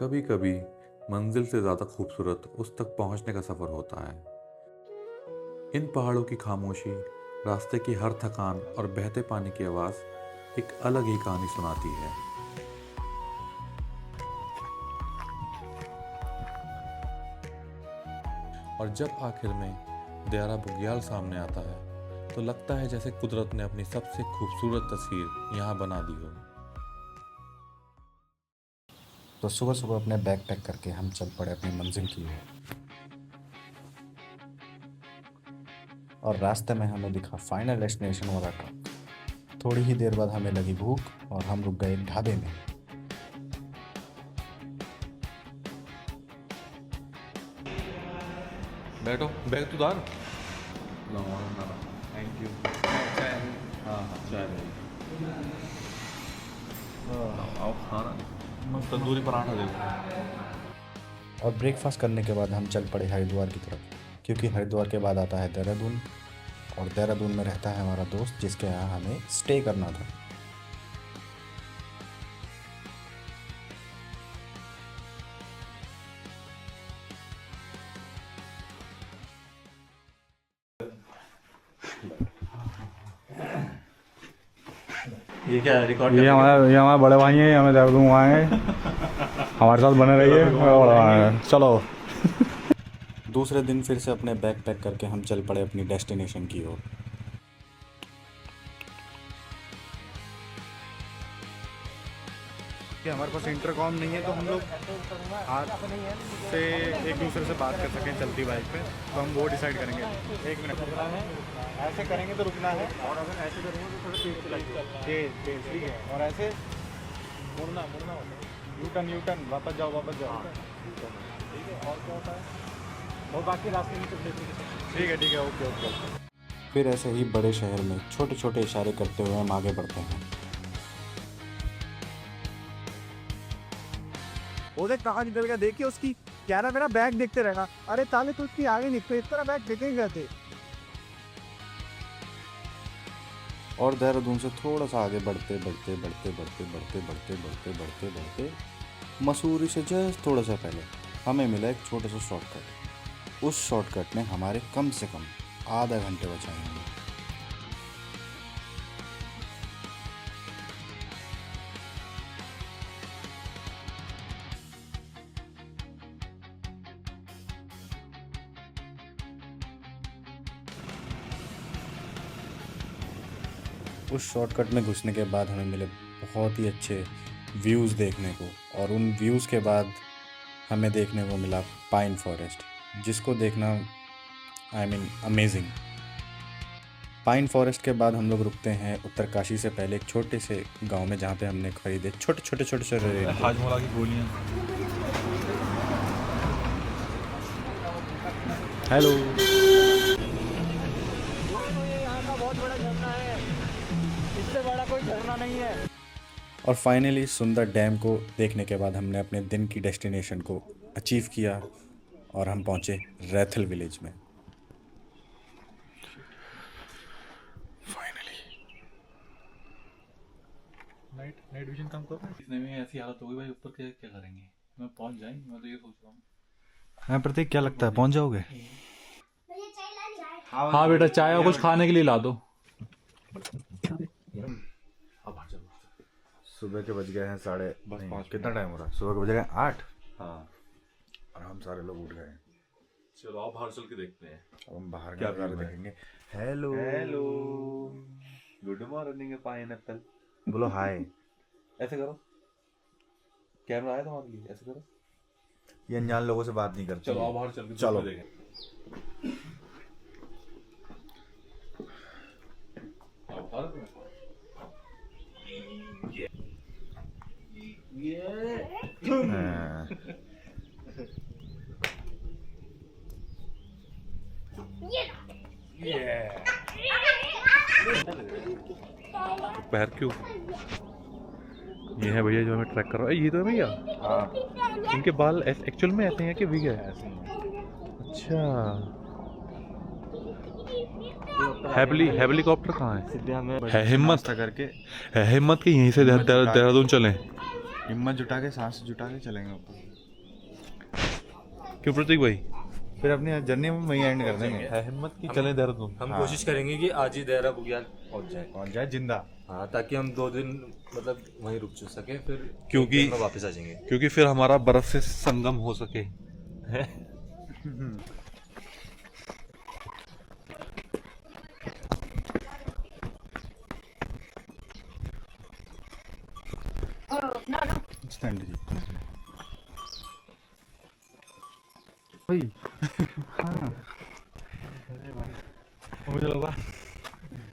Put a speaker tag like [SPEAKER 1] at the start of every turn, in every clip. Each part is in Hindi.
[SPEAKER 1] कभी कभी मंजिल से ज़्यादा खूबसूरत उस तक पहुंचने का सफ़र होता है। इन पहाड़ों की खामोशी, रास्ते की हर थकान और बहते पानी की आवाज़ एक अलग ही कहानी सुनाती है। और जब आखिर में दयारा बुग्याल सामने आता है तो लगता है जैसे कुदरत ने अपनी सबसे खूबसूरत तस्वीर यहाँ बना दी हो।
[SPEAKER 2] तो सुबह सुबह अपने बैग पैक करके हम चल पड़े अपनी मंजिल की ओर। और रास्ते में हमें दिखा फाइनल डेस्टिनेशन वाला ट्रक। थोड़ी ही देर बाद हमें लगी भूख और हम रुक गए एक ढाबे में।
[SPEAKER 1] बैठो, बैग तो उतार। Thank you. हाँ हाँ, चाय आओ खाना, तंदूरी पराठा देखो।
[SPEAKER 2] और ब्रेकफास्ट करने के बाद हम चल पड़े हरिद्वार की तरफ, क्योंकि हरिद्वार के बाद आता है देहरादून। और देहरादून में रहता है हमारा दोस्त जिसके यहाँ हमें स्टे करना था।
[SPEAKER 1] ये क्या रिकॉर्ड?
[SPEAKER 3] ये हमारे बड़े भाई हैं, हमें देहरादून घुमाएंगे। हमारे साथ बने रहिए। चलो।
[SPEAKER 2] दूसरे दिन फिर से अपने बैग पैक करके हम चल पड़े अपनी डेस्टिनेशन की ओर।
[SPEAKER 3] हमारे पास इंटरकॉम नहीं है तो हम लोग हाथ से एक दूसरे से बात कर सकें चलती बाइक पे, तो हम वो डिसाइड करेंगे। 1 मिनट रुकना है, ऐसे करेंगे तो रुकना है, और अगर ऐसे करेंगे तो थोड़ा तेज चलाइए। तेज ठीक है। और ऐसे मुड़ना होता है, यू टर्न, वापस जाओ। ठीक है। और क्या होता है, और बाकी रास्ते में चल ठीक है। ओके।
[SPEAKER 2] फिर ऐसे ही बड़े शहर में छोटे छोटे इशारे करते हुए हम आगे बढ़ते हैं।
[SPEAKER 3] वो देख कहाँ निकल गया, देखिए उसकी क्या ना, मेरा बैग देखते रहना। अरे ताले तो उसकी आगे निकले, इस तरह बैग देखेंगे थे।
[SPEAKER 2] और देहरादून से थोड़ा सा आगे बढ़ते मसूरी से जस्ट थोड़ा सा पहले हमें मिला एक छोटा सा शॉर्टकट। उस शॉर्टकट ने हमारे कम से कम आधा घंटे बचाए होंगे। उस शॉर्टकट में घुसने के बाद हमें मिले बहुत ही अच्छे व्यूज़ देखने को, और उन व्यूज़ के बाद हमें देखने को मिला पाइन फॉरेस्ट, जिसको देखना अमेजिंग। पाइन फॉरेस्ट के बाद हम लोग रुकते हैं उत्तरकाशी से पहले एक छोटे से गांव में, जहाँ पे हमने खरीदे छोटे
[SPEAKER 1] हाजमोला की गोलियां।
[SPEAKER 2] हेलो।
[SPEAKER 3] बहुत बड़ा झरना है, इससे बड़ा कोई झरना नहीं है।
[SPEAKER 2] और फाइनली सुंदर डैम को देखने के बाद हमने अपने दिन की डेस्टिनेशन को अचीव किया और हम पहुंचे रैथल विलेज में।
[SPEAKER 1] नाइट विजन काम कर रहा है। इतने में ऐसी हालत होगी भाई, ऊपर क्या करेंगे? मैं पहुंच जाएंगे, मैं तो ये सोच रहा हूँ।
[SPEAKER 3] हाँ प्रतीक, क्या लगता है पहुंच जाओगे?
[SPEAKER 1] हाँ बेटा, चाय और कुछ खाने के लिए ला दो।
[SPEAKER 4] सुबह के बज गए हैं 5:30। कितना टाइम हो रहा है? सुबह के बज गए 8।
[SPEAKER 1] हाँ,
[SPEAKER 4] और हम सारे लोग उठ गए।
[SPEAKER 1] चलो आप बाहर चल के देखते हैं।
[SPEAKER 4] अब हम बाहर
[SPEAKER 1] क्या
[SPEAKER 4] क्या देखेंगे। Hello
[SPEAKER 1] good morning pineapple.
[SPEAKER 4] बोलो हाय।
[SPEAKER 1] ऐसे करो, कैमरा आया तुम्हारे लिए, ऐसे करो।
[SPEAKER 4] ये अनजान लोगों से बात नहीं करते।
[SPEAKER 1] चलो आप बाहर चल के
[SPEAKER 4] चलो
[SPEAKER 1] देखें।
[SPEAKER 4] हाँ।
[SPEAKER 1] पैर क्यों? ये है भैया जो हमें ट्रैक कर रहा है। ये तो है भैया।
[SPEAKER 4] हाँ,
[SPEAKER 1] इनके बाल एक्चुअल में ऐसे हैं कि विग है?
[SPEAKER 4] ऐसे ही है।
[SPEAKER 1] अच्छा, हेलीकॉप्टर कहाँ है? है हिम्मत
[SPEAKER 4] करके,
[SPEAKER 1] है हिम्मत कि यहीं से देहरादून चलें?
[SPEAKER 4] हिम्मत जुटा के सांस जुटा के चलेंगे ऊपर।
[SPEAKER 5] क्यों प्रतीक भाई?
[SPEAKER 4] फिर अपनी जर्नी हम वहीं एंड कर देंगे।
[SPEAKER 5] है हिम्मत की चले देहरादून।
[SPEAKER 6] हम कोशिश करेंगे कि आज ही देहरा बुग्याल
[SPEAKER 4] पहुंच जाए जिंदा।
[SPEAKER 6] हाँ, ताकि हम 2 दिन मतलब वहीं रुक सके, फिर
[SPEAKER 5] क्योंकि-
[SPEAKER 6] एक दिन में वापस आ जाएंगे।
[SPEAKER 5] क्योंकि फिर हमारा बर्फ से संगम हो सके। है
[SPEAKER 2] स्टैंड जी।
[SPEAKER 5] मुझे लगा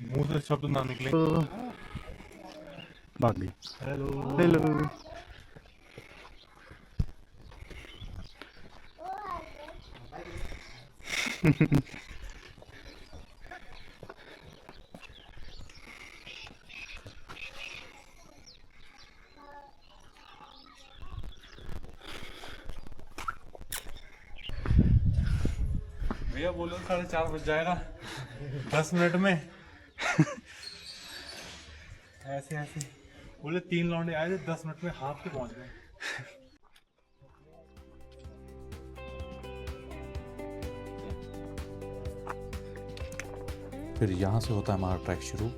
[SPEAKER 5] मुंह से शब्द ना निकले।
[SPEAKER 2] भाग गई।
[SPEAKER 5] Hello
[SPEAKER 2] hello.
[SPEAKER 5] भैया बोलो 4:30 बज जाएगा 10 मिनट में। ऐसे ऐसे बोले 3 लौंडे आए थे 10 मिनट में हाथ पे पहुंच गए।
[SPEAKER 1] फिर यहाँ से होता है हमारा ट्रैक शुरू,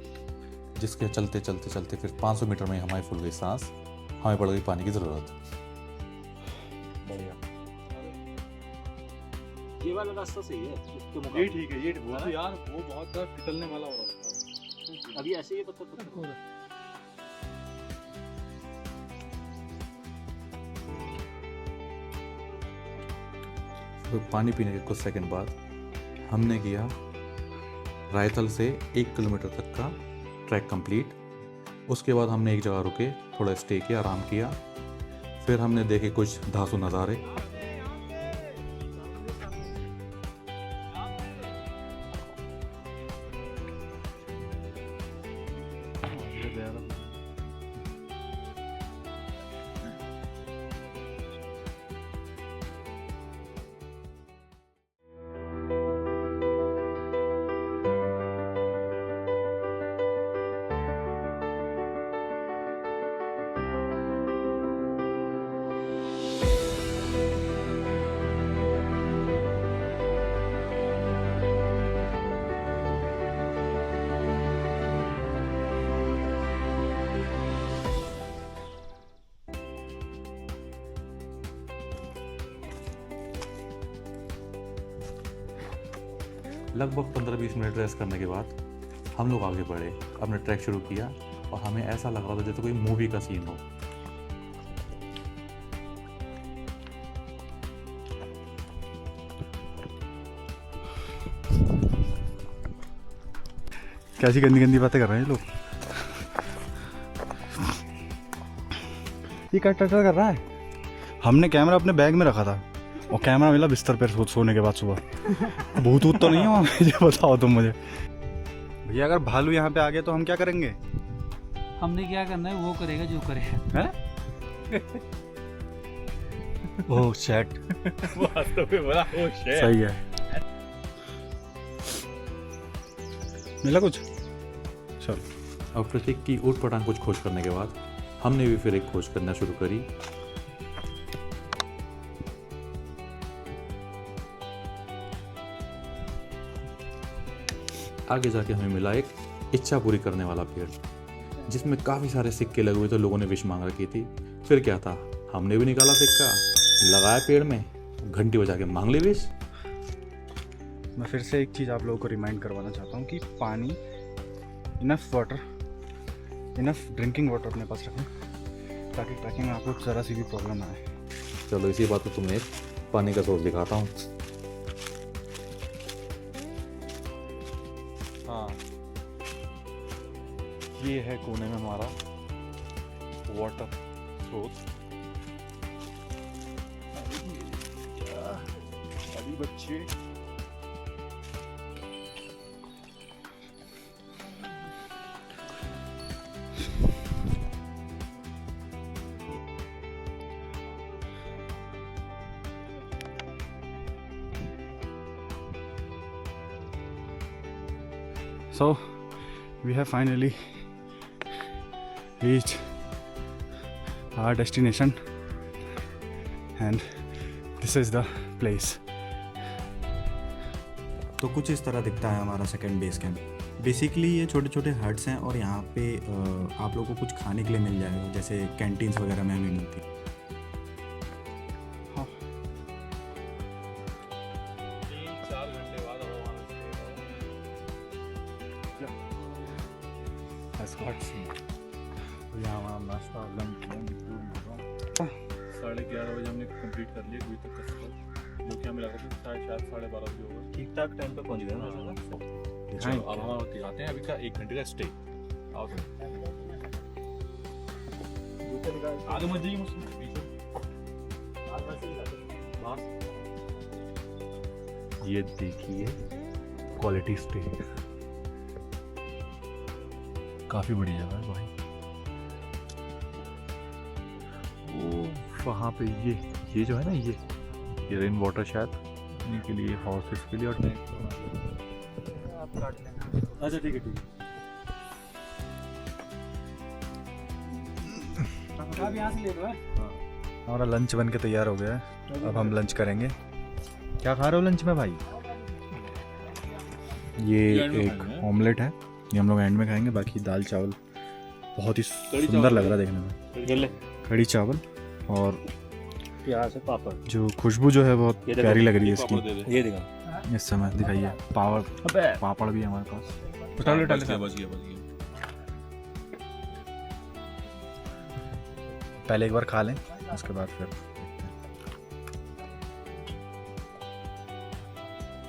[SPEAKER 1] जिसके चलते चलते चलते फिर 500 मीटर में हमारी फुल गई सांस, हमें पड़ गई पानी की ज़रूरत।
[SPEAKER 7] ये वाला रास्ता सही है उसके
[SPEAKER 5] ये
[SPEAKER 7] मुकाबले।
[SPEAKER 5] ठीक है, ये वो तो यार वो बहुत फिसलने वाला हो रहा
[SPEAKER 7] अभी ऐसे ही पत्थर पत्थर
[SPEAKER 1] फिर पानी पीने के कुछ सेकंड बाद हमने किया रायतल से 1 किलोमीटर तक का ट्रैक कंप्लीट। उसके बाद हमने एक जगह रुके, थोड़ा स्टे किया, आराम किया। फिर हमने देखे कुछ धांसू नज़ारे। लगभग 15-20 मिनट रेस्ट करने के बाद हम लोग आगे बढ़े, अपने ट्रैक शुरू किया और हमें ऐसा लग रहा था जैसे कोई मूवी का सीन हो।
[SPEAKER 2] कैसी गंदी गंदी बातें कर रहे हैं ये लोग। ये क्या टटर कर रहा है? हमने कैमरा अपने बैग में रखा था और कैमरा मिला बिस्तर पर सोने के बाद सुबह। भूत वूत तो नहीं है वहाँ पे? ये बताओ तुम मुझे। भैया अगर भालू यहाँ पे आ गया तो हम क्या करेंगे?
[SPEAKER 8] हमने क्या करना है वो करेगा जो करेगा।
[SPEAKER 2] ओह शेट।
[SPEAKER 5] वास्तव में बड़ा होश है।
[SPEAKER 2] सही है। मिला कुछ? चलो।
[SPEAKER 1] और प्रतीक की ऊट पटांग कुछ खोज करने के बाद हमने भी फिर एक खोज करना शुरू करी। आगे जाके हमें मिला एक इच्छा पूरी करने वाला पेड़, जिसमें काफ़ी सारे सिक्के लगे हुए थे। लोगों ने विश मांग रखी थी। फिर क्या था, हमने भी निकाला सिक्का, लगाया पेड़ में, घंटी बजा के मांग ली विश।
[SPEAKER 2] मैं फिर से एक चीज़ आप लोगों को रिमाइंड करवाना चाहता हूँ कि पानी, enough water, enough drinking water अपने पास रखें ताकि ट्रैकिंग में आपको ज़रा सी भी प्रॉब्लम ना आए।
[SPEAKER 1] चलो इसी बात पे तुम्हें एक पानी का सोर्स दिखाता हूँ।
[SPEAKER 5] हाँ, ये है कोने में हमारा वाटर सोर्स। अभी बच्चे
[SPEAKER 2] So we have finally reached our destination and
[SPEAKER 3] this is the place.
[SPEAKER 2] तो कुछ इस तरह दिखता है हमारा सेकंड बेस कैंप। बेसिकली ये छोटे छोटे हट्स हैं और यहाँ पे आप लोगों को कुछ खाने के लिए मिल जाएगा, जैसे कैंटीन्स वगैरह में हमें मिलती है।
[SPEAKER 5] 3-4 घंटे बाद
[SPEAKER 3] यहाँ हमारा नाश्ता लंच
[SPEAKER 5] 11:30 बजे हमने कंप्लीट कर लिया अभी तक का सफर। वो क्या मिला था शायद 12:30 बजे होगा।
[SPEAKER 6] ठीक ठाक टाइम पे पहुंच गए ना।
[SPEAKER 5] चलो अब हम दिखाते हैं अभी का 1 घंटे का स्टे। आओ आगे मत जाइए मुझसे पीछे। ये देखिए क्वालिटी स्टे, काफी बड़ी जगह है भाई। वहाँ पे ये जो है ना ये रेन वाटर शायद इनके लिए हॉर्सेस के लिए और
[SPEAKER 3] अच्छा ठीक है
[SPEAKER 8] आप यहाँ से ले लो।
[SPEAKER 3] हमारा लंच बन के तैयार हो गया है। अब हम लंच करेंगे। क्या खा रहे हो लंच में भाई? ये एक ऑमलेट है, ये हम लोग एंड में खाएंगे। बाकी दाल चावल बहुत ही सुंदर लग रहा है देखने में। कड़ी चावल और
[SPEAKER 7] प्याज है, पापड़।
[SPEAKER 3] जो खुशबू जो है बहुत प्यारी लग रही है इसकी।
[SPEAKER 7] ये दिखा
[SPEAKER 3] इस समय दिखाइए पापड़ भी है हमारे पास।
[SPEAKER 5] बच गया।
[SPEAKER 3] पहले एक बार खा लें, उसके बाद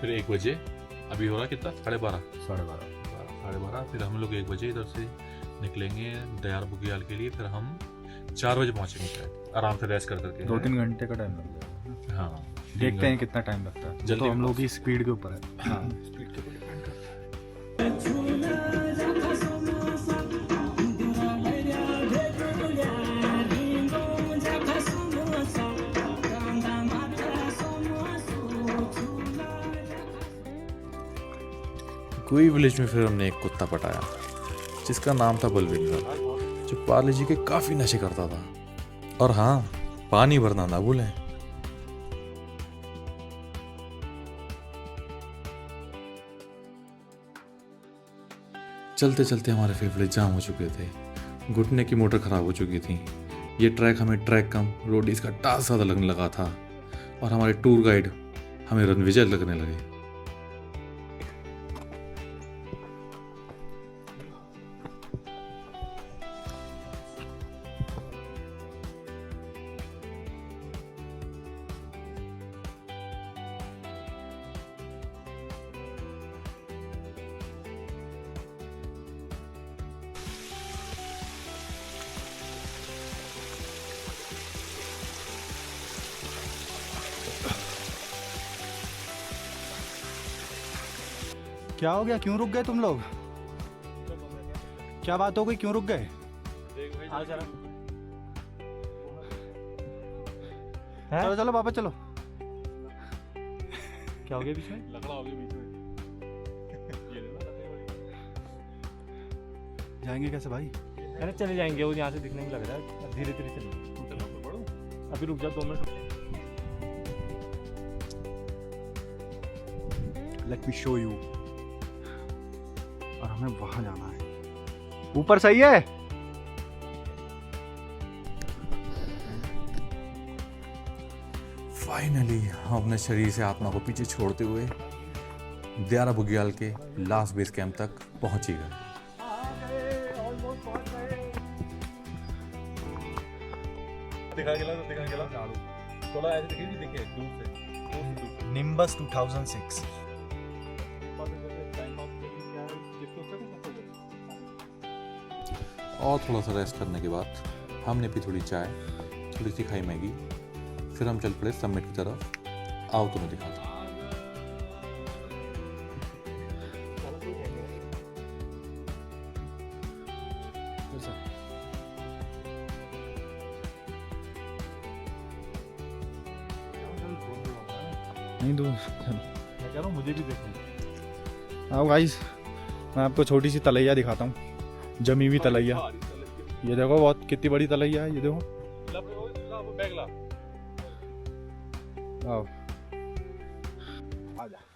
[SPEAKER 5] फिर 1 बजे अभी हो रहा कितना 12:30 फिर हम लोग 1 बजे इधर से निकलेंगे दयार बुग्याल के लिए। फिर हम 4 बजे पहुंचेंगे शायद, आराम से रेस्ट कर करके।
[SPEAKER 3] 2-3 घंटे का टाइम लग जाएगा।
[SPEAKER 5] हाँ
[SPEAKER 3] देखते हैं कितना टाइम लगता है।
[SPEAKER 5] जल्दी
[SPEAKER 3] तो हम लोग की स्पीड के ऊपर है।
[SPEAKER 5] हाँ
[SPEAKER 1] कोई विलेज में फिर हमने एक कुत्ता पटाया जिसका नाम था बलविंदर, जो पार्ले जी के काफी नशे करता था। और हाँ, पानी भरना ना भूलें। चलते चलते हमारे फेफड़े जाम हो चुके थे, घुटने की मोटर खराब हो चुकी थी। ये ट्रैक हमें ट्रैक कम रोडीज का टास्क ज़्यादा लगने लगा था और हमारे टूर गाइड हमें रणविजय लगने लगे।
[SPEAKER 3] क्या हो गया? क्यों रुक गए तुम लोग? क्या बात हो गई? क्यों रुक गए? चलो चलो वापस चलो। क्या हो गया बीच में?
[SPEAKER 5] लकड़ा हो गया बीच में।
[SPEAKER 3] जाएंगे कैसे भाई?
[SPEAKER 7] अरे चले जाएंगे, वो यहाँ से दिखने में लग रहा है। धीरे धीरे चलेंगे। अभी रुक जाओ 2 minute.
[SPEAKER 3] Let me show you. और हमें वहां जाना है। ऊपर सही है?
[SPEAKER 1] फाइनली हम अपने शरीर से आत्मा को पीछे छोड़ते हुए दयारा बुग्याल के लास्ट बेस कैंप तक पहुंच ही गए।
[SPEAKER 5] दिखा गेला थोड़ा ऐसे देखिए दूर से
[SPEAKER 3] निम्बस 2006।
[SPEAKER 1] और थोड़ा सा रेस्ट करने के बाद हमने पी थोड़ी चाय, थोड़ी सी खाई मैगी, फिर हम चल पड़े समिट की तरफ। आओ तुम्हें दिखाता हूं।
[SPEAKER 3] नहीं दो
[SPEAKER 5] मैं कह रहा हूँ मुझे भी देखना।
[SPEAKER 3] आओ गाइस, मैं आपको छोटी सी तलैया दिखाता हूँ, जमी हुई तलैया। ये देखो बहुत कितनी बड़ी तलैया है, ये देखो।
[SPEAKER 2] आओ।
[SPEAKER 3] आ जा।